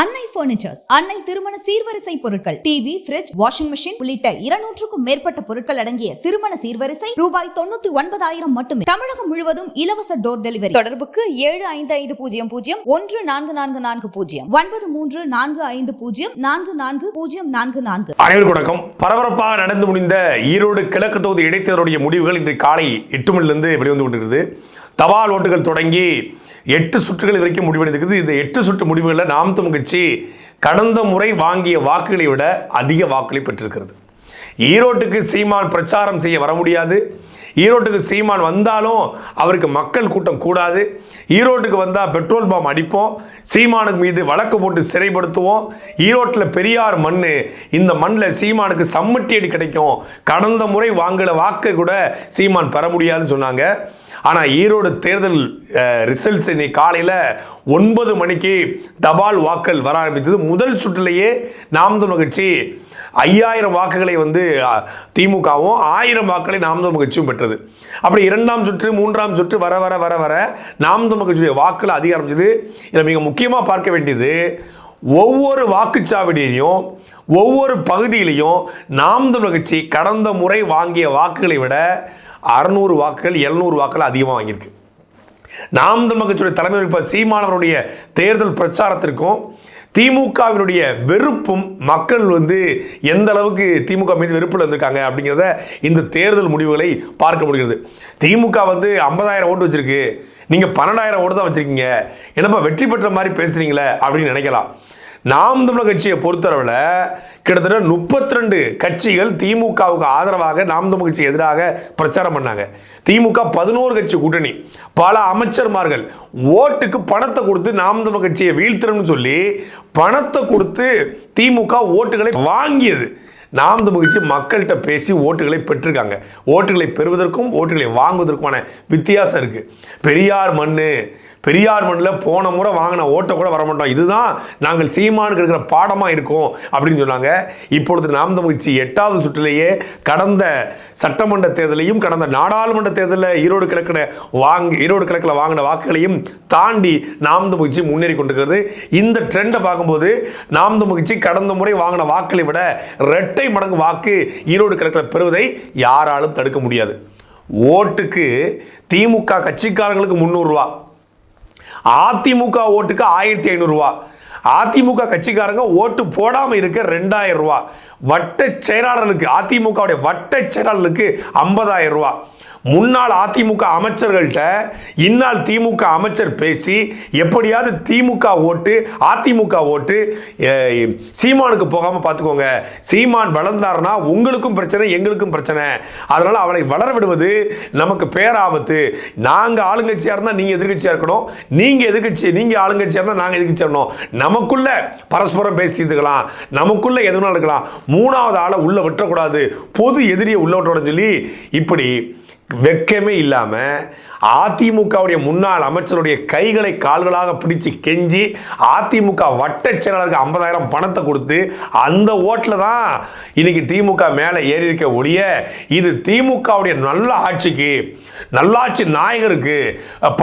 அன்னை பர்னிச்சர்ஸ், அன்னை திருமண சீர்வரிசை பொருட்கள், டிவி, ஃபிரிட்ஜ், வாஷிங் மெஷின் உள்ளிட்ட 200க்கும் மேற்பட்ட பொருட்கள் அடங்கிய திருமண சீர்வரிசை ரூபாய் 99,900 மட்டுமே. தமிழகம் முழுவதும் இலவச டோர் டெலிவரி. தொடர்புக்கு 7550144440 9345044044. அனைவருக்கும் வணக்கம். பரபரப்பாக நடந்து முடிந்த ஈரோடு கிழக்கு தொகுதி இடைத்தேர்தலுடைய முடிவுகள் இன்று காலை 8 மணிலிருந்து வெளிவந்து கொண்டிருக்கிறது. தபால் ஓட்டுகள் தொடங்கி 8 சுற்றுகள் வரைக்கும் முடிவடைந்திருக்குது. இந்த 8 சுற்று முடிவுகளில் நாம் தமிழ் கட்சி கடந்த முறை வாங்கிய வாக்குகளை விட அதிக வாக்குகளை பெற்றிருக்கிறது. ஈரோட்டுக்கு சீமான் பிரச்சாரம் செய்ய வர முடியாது. ஈரோட்டுக்கு சீமான் வந்தாலும் அவருக்கு மக்கள் கூட்டம் கூடாது. ஈரோட்டுக்கு வந்தால் பெட்ரோல் பாம் அடிப்போம், சீமானுக்கு மீது வழக்கு போட்டு சிறைப்படுத்துவோம். ஈரோட்டில் பெரியார் மண், இந்த மண்ணில் சீமானுக்கு சம்மட்டி அடி கிடைக்கும், கடந்த முறை வாங்கின வாக்கை கூட சீமான் பெற முடியாதுன்னு சொன்னாங்க. ஆனால் ஈரோடு தேர்தல் ரிசல்ட்ஸ் இன்னைக்கு காலையில் 9 மணிக்கு தபால் வாக்கள் வர ஆரம்பித்தது. முதல் சுற்றிலேயே நாம் தமிழ் கட்சி 5000 வாக்குகளை திமுகவும் 1000 வாக்களை நாம் தமிழ் கட்சியும் பெற்றது. அப்படி 2ஆம் சுற்று 3ஆம் சுற்று வர வர வர வர நாம் தமிழ் கட்சியுடைய வாக்குகள் அதிக ஆரம்பிச்சது. இதில் மிக முக்கியமாக பார்க்க வேண்டியது, ஒவ்வொரு வாக்குச்சாவடியிலையும் ஒவ்வொரு பகுதியிலையும் நாம் தமிழ் கட்சி கடந்த முறை வாங்கிய வாக்குகளை விட 600 வாக்குகள் 700 வாக்குகள் அதிகமாக வாங்கியிருக்கு. நாம் தமிழ் கட்சியுடைய தலைமை இப்போ சீமானவருடைய தேர்தல் பிரச்சாரத்திற்கும் திமுகவினுடைய வெறுப்பும் மக்கள் எந்த அளவுக்கு திமுக மீது வெறுப்பில் இருந்திருக்காங்க அப்படிங்கிறத இந்த தேர்தல் முடிவுகளை பார்க்க முடிகிறது. திமுக 50,000 ஓட்டு வச்சிருக்கு, நீங்கள் 12,000 ஓட்டு தான் வச்சிருக்கீங்க, என்னப்பா வெற்றி பெற்ற மாதிரி பேசுறீங்களே அப்படின்னு நினைக்கலாம். நாம் தமிழர் கட்சியை பொறுத்தளவில் கிட்டத்தட்ட 32 கட்சிகள் திமுகவுக்கு ஆதரவாக நாம் தமிழ் கட்சிக்கு எதிராக பிரச்சாரம் பண்ணாங்க. திமுக 11 கட்சி கூட்டணி, பல அமைச்சர்மார்கள் ஓட்டுக்கு பணத்தை கொடுத்து நாம் தமிழ் கட்சியை வீழ்த்தணும்னு சொல்லி பணத்தை கொடுத்து திமுக ஓட்டுகளை வாங்கியது. நாம் தமிழ் கட்சி மக்கள்கிட்ட பேசி ஓட்டுகளை பெற்றிருக்காங்க. ஓட்டுகளை பெறுவதற்கும் ஓட்டுகளை வாங்குவதற்குமான வித்தியாசம் இருக்கு. பெரியார் மண்ணில் போன முறை வாங்கின ஓட்டை கூட வரமாட்டோம், இதுதான் நாங்கள் சீமானுக்கு இருக்கிற பாடமாக இருக்கோம் அப்படின்னு சொன்னாங்க. இப்பொழுது நாம் தமிழ் கட்சி 8வது சுற்றிலேயே கடந்த சட்டமன்ற தேர்தலையும் கடந்த நாடாளுமன்ற தேர்தலில் ஈரோடு கிழக்கில் வாங்கின வாக்குகளையும் தாண்டி நாம் தமிழ் கட்சி முன்னேறி கொண்டிருக்கிறது. இந்த ட்ரெண்டை பார்க்கும்போது நாம் தமிழ் கட்சி கடந்த முறை வாங்கின வாக்களை விட 2 மடங்கு வாக்கு ஈரோடு கிழக்கில் பெறுவதை யாராலும் தடுக்க முடியாது. ஓட்டுக்கு திமுக கட்சிக்காரங்களுக்கு 300 ரூபா, அதிமுக ஓட்டுக்கு 1500 ரூபா, அதிமுக கட்சிக்காரங்க ஓட்டு போடாமல் இருக்க 2000 ரூபா, வட்ட செயலாளர்களுக்கு அதிமுகவுடைய வட்ட செயலாளர்களுக்கு 50,000 ரூபா. முன்னாள் அதிமுக அமைச்சர்கள்ட்ட இந்நாள் திமுக அமைச்சர் பேசி எப்படியாவது திமுக ஓட்டு அதிமுக ஓட்டு சீமானுக்கு போகாமல் பார்த்துக்கோங்க, சீமான் வளர்ந்தாருன்னா உங்களுக்கும் பிரச்சனை எங்களுக்கும் பிரச்சனை, அதனால் அவளை வளர விடுவது நமக்கு பேராபத்து, நாங்கள் ஆளுங்கட்சியாக இருந்தால் நீங்கள் எதிர்கட்சியாக இருக்கணும், நீங்கள் ஆளுங்கட்சியாக இருந்தால் நாங்கள் எதிர்கட்சியாக இருக்கணும், நமக்குள்ள பரஸ்பரம் பேசி தீர்த்துக்கலாம், நமக்குள்ள எதுனாலும் இருக்கலாம், 3வது ஆளை உள்ள விட்டுறக்கூடாது, பொது எதிரியை உள்ள விட்டுறோன்னு சொல்லி இப்படி வெக்கமே இல்லாமல் அதிமுகவுடைய முன்னாள் அமைச்சருடைய கைகளை கால்களாக பிடிச்சு கெஞ்சி அதிமுக வட்ட செயலாளருக்கு 50,000 பணத்தை கொடுத்து அந்த ஓட்டில் தான் இன்னைக்கு திமுக மேலே ஏறி இருக்க ஒழிய இது திமுகவுடைய நல்ல ஆட்சிக்கு, நல்லாட்சி நாயகருக்கு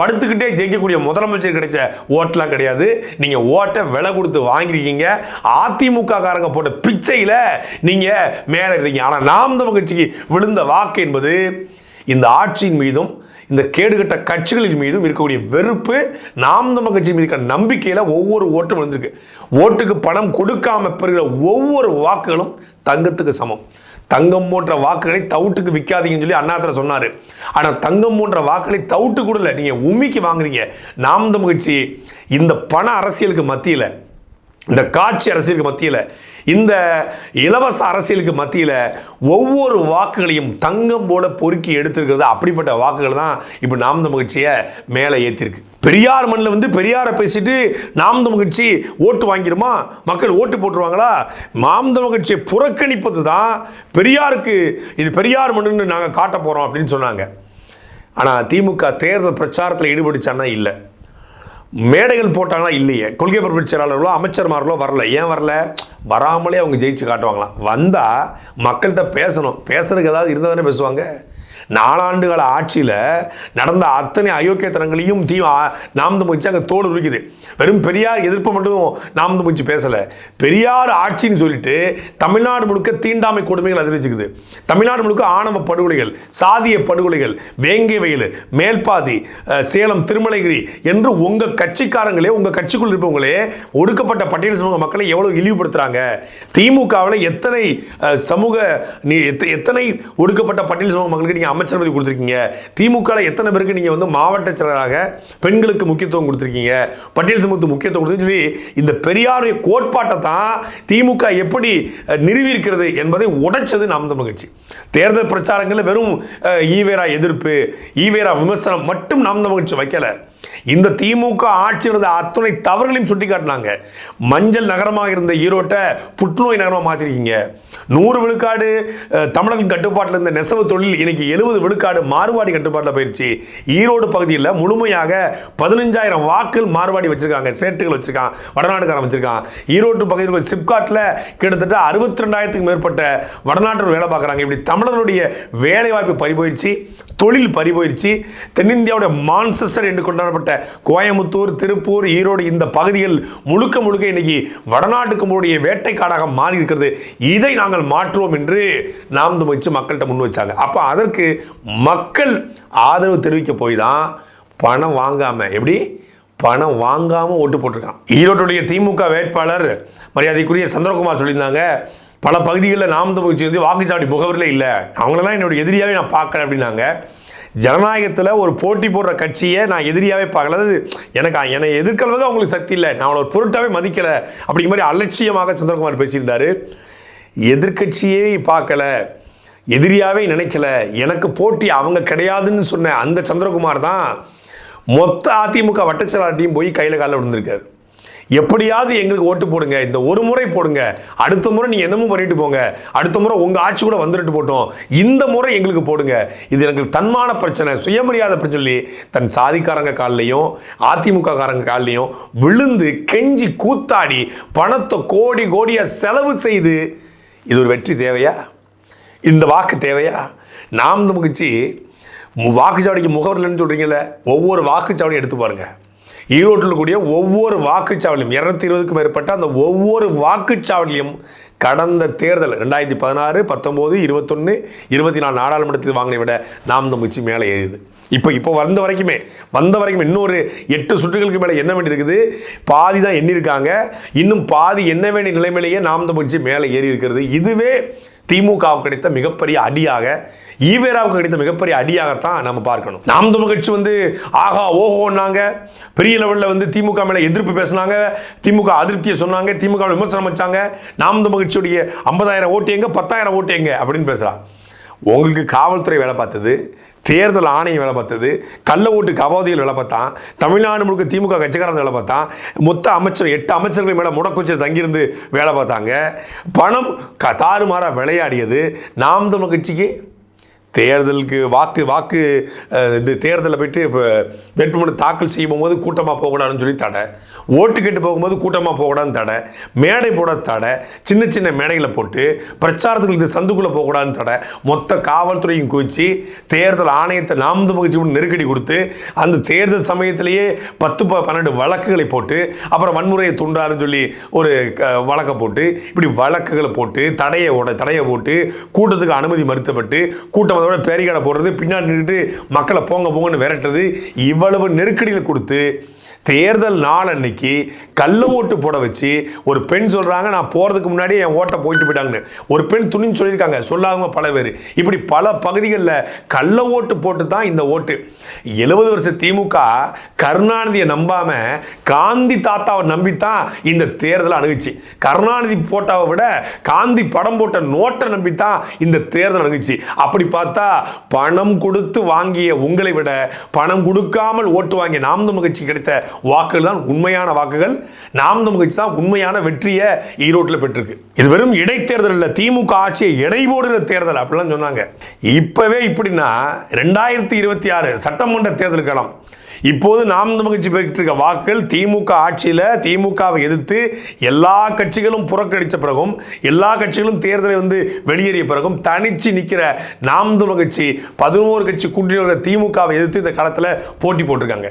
படுத்துக்கிட்டே ஜெயிக்கக்கூடிய முதலமைச்சர் கிடைச்ச ஓட்டெலாம் கிடையாது. நீங்கள் ஓட்டை விலை கொடுத்து வாங்கியிருக்கீங்க, அதிமுக காரங்க போட்ட பிச்சையில் நீங்கள் மேலே இருக்கீங்க. ஆனால் நாம் தமிழ் கட்சிக்கு விழுந்த வாக்கு என்பது இந்த ஆட்சியின் மீதும் இந்த கேடுகட்ட கட்சிகளின் மீதும் இருக்கக்கூடிய வெறுப்பு, நாம் தமிழ் கட்சி மீது இருக்க நம்பிக்கையில் ஒவ்வொரு ஓட்டும் விழுந்திருக்கு. ஓட்டுக்கு பணம் கொடுக்காம பெறுகிற ஒவ்வொரு வாக்குகளும் தங்கத்துக்கு சமம். தங்கம் போன்ற வாக்குகளை தவுட்டுக்கு விற்காதீங்கன்னு சொல்லி அண்ணாதுரை சொன்னார். ஆனால் தங்கம் போன்ற வாக்குகளை தவுட்டு கூட இல்லை, நீங்கள் உண்மைக்கு வாங்குறீங்க. நாம் தமிழ் கட்சி இந்த பண அரசியலுக்கு மத்தியில், இந்த காட்சி அரசியலுக்கு மத்தியில், இந்த இலவச அரசியலுக்கு மத்தியில் ஒவ்வொரு வாக்குகளையும் தங்கம் போல பொறுக்கி எடுத்திருக்கிறது. அப்படிப்பட்ட வாக்குகள் தான் இப்போ நாம் தமிழ் கட்சியை மேலே ஏற்றிருக்கு. பெரியார் மண்ணில் பெரியாரை பேசிட்டு நாம் தமிழ் கட்சி ஓட்டு வாங்கிருமா, மக்கள் ஓட்டு போட்டுருவாங்களா? நாம் தமிழ் கட்சியை புறக்கணிப்பது தான் பெரியாருக்கு இது பெரியார் மண்ணுன்னு நாங்கள் காட்ட போகிறோம் அப்படின்னு சொன்னாங்க. ஆனால் திமுக தேர்தல் பிரச்சாரத்தில் ஈடுபடுச்சான்னா இல்லை, மேடைகள் போட்டாங்களா இல்லையே, கொள்கை பரப்பு செயலாளர்களோ அமைச்சர்மார்களோ வரல. ஏன் வரல? வராமலே அவங்க ஜெயிச்சு காட்டுவாங்களாம். வந்தால் மக்கள்கிட்ட பேசணும், பேசுறதுக்கு ஏதாவது இருந்தால் தானே பேசுவாங்க. 4 கால ஆட்சியில் நடந்த அத்தனை அயோக்கியத்தனங்களையும் நாம் தமிழ் கட்சி அங்கே தோல் உரிக்குது. வெறும் பெரியார் எதிர்ப்பு மட்டும் நாம் தமிழ் கட்சி பேசலை. பெரியார் ஆட்சின்னு சொல்லிட்டு தமிழ்நாடு முழுக்க தீண்டாமை கொடுமைகள் அதிர்ச்சிக்குது. தமிழ்நாடு முழுக்க ஆணவ படுகொலைகள், சாதிய படுகொலைகள், வேங்கை வயல், மேல்பாதி, சேலம், திருமலைகிரி என்று உங்கள் கட்சிக்காரங்களே, உங்கள் கட்சிக்குள் இருப்பவங்களே ஒடுக்கப்பட்ட பட்டியல் சமூக மக்களை எவ்வளோ இழிவுபடுத்துகிறாங்க. திமுகவில் எத்தனை எத்தனை ஒடுக்கப்பட்ட பட்டியல் சமூக மக்களுக்கு நீங்கள் அமைச்சர் பதவி கொடுத்துருக்கீங்க. திமுகவில் எத்தனை பேருக்கு நீங்கள் வந்து மாவட்ட செயலராக பெண்களுக்கு முக்கியத்துவம் கொடுத்துருக்கீங்க, பட்டியல் சமூகத்துக்கு முக்கியத்துவம் கொடுத்து சொல்லி இந்த பெரியாருடைய கோட்பாட்டை தான் திமுக எப்படி நிறுவியிருக்கிறது என்பதை உடைச்சது நாம் தமிழ் கட்சி. தேர்தல் பிரச்சாரங்களில் வெறும் ஈவேரா எதிர்ப்பு, ஈவேரா விமர்சனம் மட்டும் நாம் தமிழ் கட்சி வைக்கல. இந்த திமுக ஆட்சி இருந்த அத்தனை தவறுகளையும் சுட்டி காட்டினாங்க. மஞ்சள் நகரமாக இருந்த ஈரோட்டை புற்றுநோய் நகரமாக மாற்றிருக்கீங்க. 100 விழுக்காடு தமிழர்கள் கட்டுப்பாட்டில் இருந்த நெசவு தொழில் இன்னைக்கு 70 விழுக்காடு மார்வாடி கட்டுப்பாட்டில் போயிடுச்சு. ஈரோடு பகுதியில் முழுமையாக 15,000 வாக்குகள் மார்வாடி வச்சிருக்காங்க, சேட்டுகள் வச்சிருக்கான், வடநாட்டுக்காரன் வச்சிருக்கான். ஈரோடு பகுதியில் சிப்காட்டில் கிட்டத்தட்ட 62,000க்கும் மேற்பட்ட வடநாட்டு வேலை பார்க்குறாங்க. இப்படி தமிழர்களுடைய வேலை வாய்ப்பு பறிபோயிடுச்சு, தொழில் பறிபோயிடுச்சு. தென்னிந்தியாவுடைய மான்செஸ்டர் என்று கொண்டாடப்பட்ட கோயம்புத்தூர், திருப்பூர், ஈரோடு இந்த பகுதிகள் முழுக்க இன்னைக்கு வடநாட்டுக்கு வேட்டைக்காடாக மாறி இருக்கிறது. இதை நாங்கள் மாற்றுவோம் என்று நாம் வச்சு மக்கள்கிட்ட முன் வச்சாங்க. அப்போ அதற்கு மக்கள் ஆதரவு தெரிவிக்க போய் தான் பணம் வாங்காம, எப்படி பணம் வாங்காம ஓட்டு போட்டிருக்கான். ஈரோட்டுடைய திமுக வேட்பாளர் மரியாதைக்குரிய சந்திரகுமார் சொல்லியிருந்தாங்க, பல பகுதிகளில் நாம் தமிழ் கட்சி வந்து வாக்குச்சாவடி முகவரில் இல்லை, அவங்களெல்லாம் என்னோட எதிரியாகவே நான் பார்க்கல அப்படின்னாங்க. ஜனநாயகத்தில் ஒரு போட்டி போடுற கட்சியை நான் எதிரியாகவே பார்க்கல. அது என்னை எதிர்க்கிறதுக்கு அவங்களுக்கு சக்தி இல்லை, நான் அவளை ஒரு பொருட்டாகவே மதிக்கலை அப்படிங்கிற மாதிரி அலட்சியமாக சந்திரகுமார் பேசியிருந்தார். எதிர்கட்சியே பார்க்கல, எதிரியாகவே நினைக்கல, எனக்கு போட்டி அவங்க கிடையாதுன்னு சொன்ன அந்த சந்திரகுமார் தான் மொத்த அதிமுக வட்டச்செயலாளர்டையும் போய் கையில் காலில் விழுந்திருக்காரு. எப்படியாவது எங்களுக்கு ஓட்டு போடுங்க, இந்த ஒரு முறை போடுங்க, அடுத்த முறை நீங்கள் என்னமோ பண்ணிட்டு போங்க, அடுத்த முறை உங்கள் ஆட்சி கூட வந்துட்டு போட்டோம், இந்த முறை எங்களுக்கு போடுங்க, இது எனக்கு தன்மான பிரச்சனை, சுயமரியாதை பிரச்சனை சொல்லி தன் சாதிக்காரங்க காலிலையும் அதிமுக காரங்க காலிலையும் விழுந்து கெஞ்சி கூத்தாடி பணத்தை கோடியாக செலவு செய்து, இது ஒரு வெற்றி தேவையா? இந்த வாக்கு தேவையா? நாம் தமிழ் கட்சி வாக்குச்சாவடிக்கு முகவரில்லைன்னு சொல்கிறீங்களே, ஒவ்வொரு வாக்குச்சாவடியும் எடுத்து பாருங்கள். ஈரோட்டில் கூடிய ஒவ்வொரு வாக்குச்சாவடியும் 220க்கும் மேற்பட்ட அந்த ஒவ்வொரு வாக்குச்சாவடியும் கடந்த தேர்தல் 2016, 19, 21, 24 நாடாளுமன்றத்தில் வாங்கினை விட நாம் தமிழ் கட்சி மேலே ஏறியது. இப்போ வந்த வரைக்குமே இன்னொரு 8 சுற்றுகளுக்கு மேலே என்ன வேண்டி இருக்குது, பாதி தான் எண்ணிருக்காங்க, இன்னும் பாதி என்ன வேண்டிய நிலைமையிலேயே நாம் தமிழ் கட்சி மேலே ஏறி இருக்கிறது. இதுவே திமுகவுக்கு கிடைத்த மிகப்பெரிய அடியாக, ஈவேராவுக்கு கிடைத்த மிகப்பெரிய அடியாகத்தான் நம்ம பார்க்கணும். நாம் தமிழ் கட்சி வந்து ஆகா ஓஹோன்னாங்க, பெரிய லெவலில் திமுக மேலே எதிர்ப்பு பேசினாங்க, திமுக அதிருப்தியை சொன்னாங்க, திமுக விமர்சனம் வச்சாங்க. நாம் தமிழ் கட்சியுடைய 50,000 ஓட்டு எங்க, 10,000 ஓட்டு எங்க அப்படின்னு பேசுகிறாங்க. உங்களுக்கு காவல்துறை வேலை பார்த்தது, தேர்தல் ஆணையம் வேலை பார்த்தது, கள்ள ஓட்டுக்கு அபாவதிகள் வேலை பார்த்தான், தமிழ்நாடு முழுக்க திமுக கட்சிக்காரன் வேலை பார்த்தான், மொத்த அமைச்சர் 8 அமைச்சர்கள் மேலே முடக்குச்சியில் தங்கியிருந்து வேலை பார்த்தாங்க. பணம் தாறுமாறாக விளையாடியது நாம் தமிழ் கட்சிக்கு. தேர்தலுக்கு வாக்கு இது தேர்தலில் போய்ட்டு இப்போ வேட்புமனு தாக்கல் செய்யும் போது கூட்டமாக போகக்கூடாதுன்னு சொல்லி தடை, ஓட்டு கேட்டு போகும்போது கூட்டமாக போகக்கூடாதுன்னு தடை, மேடை போட தடை, சின்ன மேடைகளை போட்டு பிரச்சாரத்துக்கு இந்த சந்துக்குள்ளே போகக்கூடாதுன்னு தடை, மொத்த காவல்துறையும் குவிச்சு தேர்தல் ஆணையத்தை நாம் தமிழ் கட்சி நெருக்கடி கொடுத்து அந்த தேர்தல் சமயத்திலேயே 10-12 வழக்குகளை போட்டு அப்புறம் வன்முறையை தூண்டாருன்னு சொல்லி ஒரு வழக்கை போட்டு, இப்படி வழக்குகளை போட்டு தடையை போட்டு கூட்டத்துக்கு அனுமதி மறுத்தப்பட்டு கூட்டம் பேரிகாடை போடுறது, பின்னாடி நின்றுட்டு மக்களை போங்கன்னு விரட்டுறது, இவ்வளவு நெருக்கடிகள் கொடுத்து தேர்தல் நாள் அன்னைக்கு கள்ள ஓட்டு போட வச்சு ஒரு பெண் சொல்கிறாங்க, நான் போகிறதுக்கு முன்னாடி என் ஓட்டை போயிட்டு போயிட்டாங்கன்னு. ஒரு பெண் துணின்னு சொல்லியிருக்காங்க, சொல்லாதவங்க பல பேர். இப்படி பல பகுதிகளில் கள்ள ஓட்டு போட்டு தான் இந்த ஓட்டு. 70 வருஷ திமுக கருணாநிதியை நம்பாமல் காந்தி தாத்தாவை நம்பித்தான் இந்த தேர்தலை அணுகுச்சு. கருணாநிதி போட்டாவை விட காந்தி படம் போட்ட நோட்டை நம்பித்தான் இந்த தேர்தல் அணுகுச்சு. அப்படி பார்த்தா பணம் கொடுத்து வாங்கிய உங்களை விட பணம் கொடுக்காமல் ஓட்டு வாங்கிய நாம் தமிழ் கட்சி கிடைத்த வாக்குகள் தான் உண்மையான வாக்குகள். நாம் தமிழ் கட்சி தான் உண்மையான வெற்றியை ஈரோட்டில் பெற்றிருக்கு. இது வெறும் இடைத்தேர்தல் இல்லை, திமுக ஆட்சியை எடை போடுகிற தேர்தல் அப்படிலாம் சொன்னாங்க. இப்பவே இப்படின்னா 2026 சட்டமன்ற தேர்தல் காலம் இப்போது நாம் தமிழ் கட்சி பெற்றிருக்க வாக்குகள் திமுக ஆட்சியில் திமுகவை எதிர்த்து எல்லா கட்சிகளும் புறக்கணித்த பிறகும் எல்லா கட்சிகளும் தேர்தலை வெளியேறிய பிறகும் தனிச்சு நிற்கிற நாம் தமிழ் கட்சி 11 கட்சி கூட்டணி திமுகவை எதிர்த்து இந்த களத்தில் போட்டி போட்டிருக்காங்க.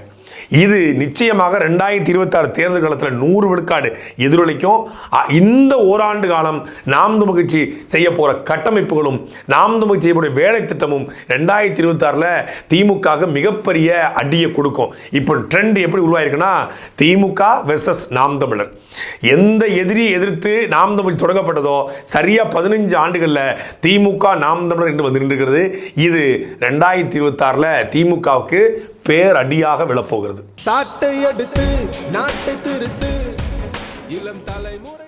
இது நிச்சயமாக 2026 தேர்தல் காலத்தில் 100 விழுக்காடு எதிரொலிக்கும். இந்த ஓராண்டு காலம் நாம் தமிழ் கட்சி செய்ய போற கட்டமைப்புகளும் நாம் தமிழ் செய்யக்கூடிய வேலை திட்டமும் 2026 திமுக மிகப்பெரிய அடியை கொடுக்கும். இப்போ ட்ரெண்ட் எப்படி உருவாயிருக்குன்னா திமுக வெர்சஸ் நாம் தமிழர். எந்த எதிரியை எதிர்த்து நாம் தமிழ் தொடங்கப்பட்டதோ சரியா 15 ஆண்டுகளில் திமுக நாம் தமிழர் என்று வந்து நின்றுகிறது. இது 2026 திமுகவுக்கு பேரடியாக விழப்போகிறது. சாட்டை எடுத்து நாட்டை திருத்து இளம் தலைமுறை.